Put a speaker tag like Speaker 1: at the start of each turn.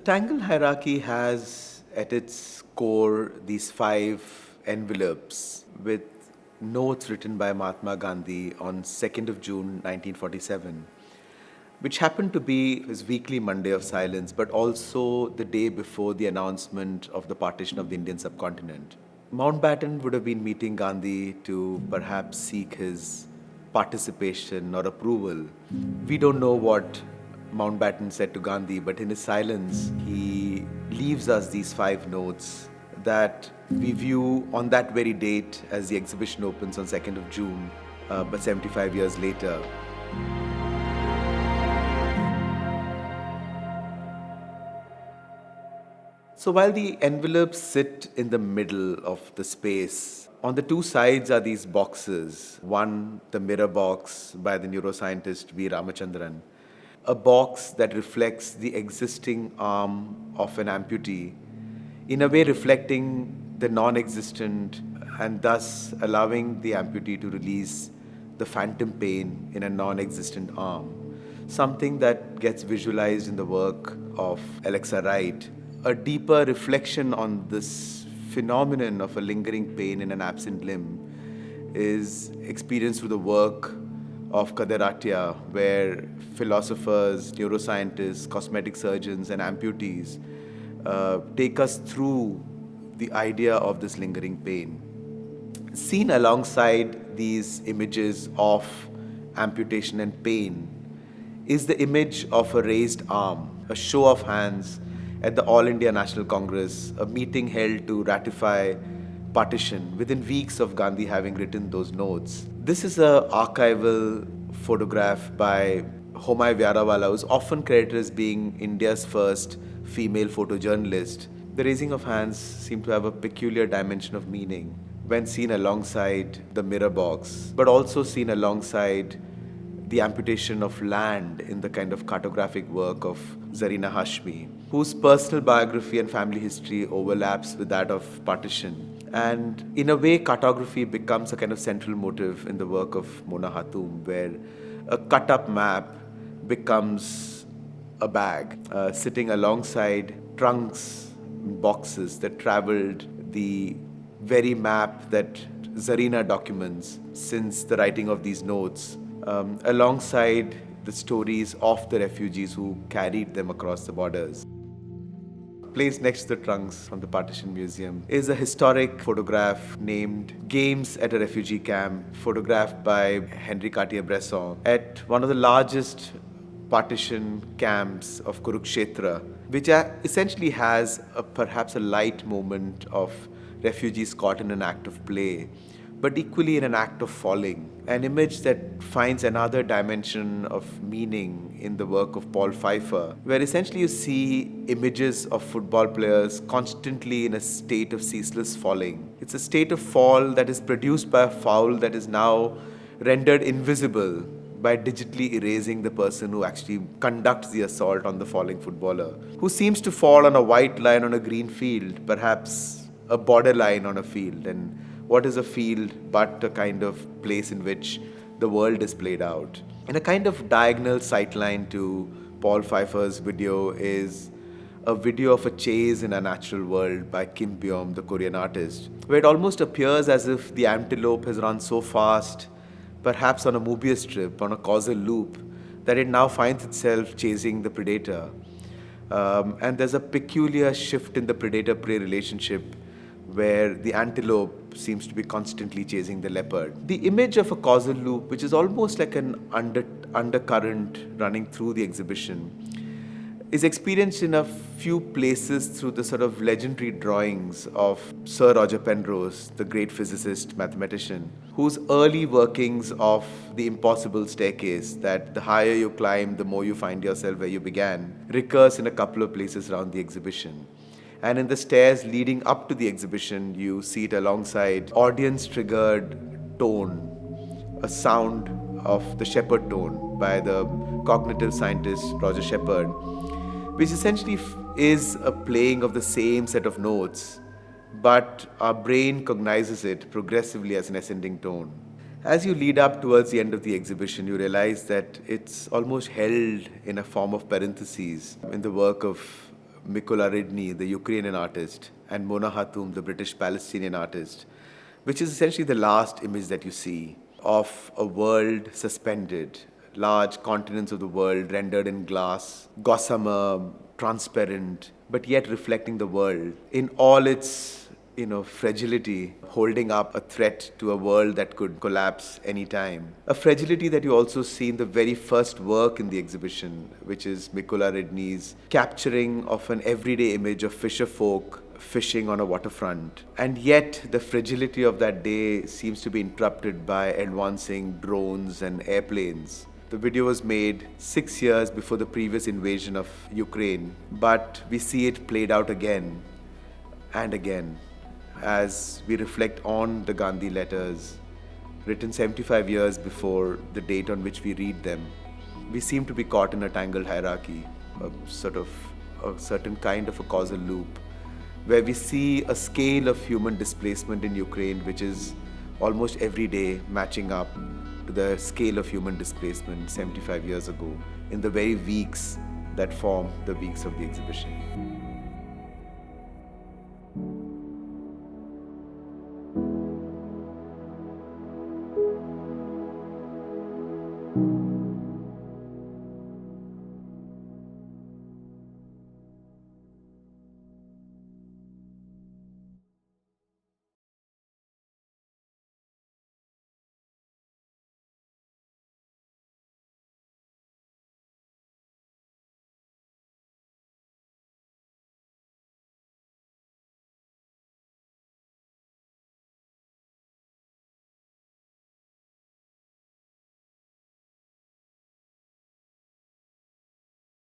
Speaker 1: Tangled Hierarchy has at its core these five envelopes with notes written by Mahatma Gandhi on 2nd of June 1947, which happened to be his weekly Monday of silence, but also the day before the announcement of the partition of the Indian subcontinent. Mountbatten would have been meeting Gandhi to perhaps seek his participation or approval. We don't know what Mountbatten said to Gandhi, but in his silence, he leaves us these five notes that we view on that very date as the exhibition opens on 2nd of June, but 75 years later. So while the envelopes sit in the middle of the space, on the two sides are these boxes. One, the mirror box by the neuroscientist V. Ramachandran, a box that reflects the existing arm of an amputee, in a way reflecting the non-existent and thus allowing the amputee to release the phantom pain in a non-existent arm, something that gets visualized in the work of Alexa Wright. A deeper reflection on this phenomenon of a lingering pain in an absent limb is experienced through the work of Kader Attia, where philosophers, neuroscientists, cosmetic surgeons, and amputees take us through the idea of this lingering pain. Seen alongside these images of amputation and pain is the image of a raised arm, a show of hands at the All India National Congress, a meeting held to ratify partition within weeks of Gandhi having written those notes. This is an archival photograph by Homai Vyarawalla, who is often credited as being India's first female photojournalist. The raising of hands seemed to have a peculiar dimension of meaning when seen alongside the mirror box, but also seen alongside the amputation of land in the kind of cartographic work of Zarina, whose personal biography and family history overlaps with that of Partition. And in a way, cartography becomes a kind of central motive in the work of Mona Hatoum, where a cut-up map becomes a bag, sitting alongside trunks, boxes that traveled the very map that Zarina documents since the writing of these notes, alongside the stories of the refugees who carried them across the borders. Placed next to the trunks from the Partition Museum is a historic photograph named Games at a Refugee Camp, photographed by Henri Cartier-Bresson at one of the largest partition camps of Kurukshetra, which essentially has perhaps a light moment of refugees caught in an act of play, but equally in an act of falling. An image that finds another dimension of meaning in the work of Pfeiffer, where essentially you see images of football players constantly in a state of ceaseless falling. It's a state of fall that is produced by a foul that is now rendered invisible by digitally erasing the person who actually conducts the assault on the falling footballer, who seems to fall on a white line on a green field, perhaps a borderline on a field. And what is a field but a kind of place in which the world is played out? And a kind of diagonal sightline to Paul Pfeiffer's video is a video of a chase in a natural world by Beom, the Korean artist, where it almost appears as if the antelope has run so fast, perhaps on a Mobius strip, on a causal loop, that it now finds itself chasing the predator. And there's a peculiar shift in the predator-prey relationship where the antelope seems to be constantly chasing the leopard. The image of a causal loop, which is almost like an undercurrent running through the exhibition, is experienced in a few places through the sort of legendary drawings of Sir Roger Penrose, the great physicist, mathematician, whose early workings of the impossible staircase, that the higher you climb, the more you find yourself where you began, recurs in a couple of places around the exhibition. And in the stairs leading up to the exhibition, you see it alongside audience-triggered tone, a sound of the Shepard tone by the cognitive scientist Roger Shepard, which essentially is a playing of the same set of notes, but our brain cognizes it progressively as an ascending tone. As you lead up towards the end of the exhibition, you realize that it's almost held in a form of parentheses in the work of Mykola Ridnyi, the Ukrainian artist, and Mona Hatoum, the British Palestinian artist, which is essentially the last image that you see of a world suspended, large continents of the world rendered in glass, gossamer, transparent, but yet reflecting the world in all its fragility, holding up a threat to a world that could collapse any time. A fragility that you also see in the very first work in the exhibition, which is Mykola Ridnyi's capturing of an everyday image of fisher folk fishing on a waterfront. And yet, the fragility of that day seems to be interrupted by advancing drones and airplanes. The video was made 6 years before the previous invasion of Ukraine, but we see it played out again and again as we reflect on the Gandhi letters written 75 years before the date on which we read them. We seem to be caught in a tangled hierarchy, a certain kind of a causal loop, where we see a scale of human displacement in Ukraine which is almost every day matching up to the scale of human displacement 75 years ago in the very weeks that form the weeks of the exhibition.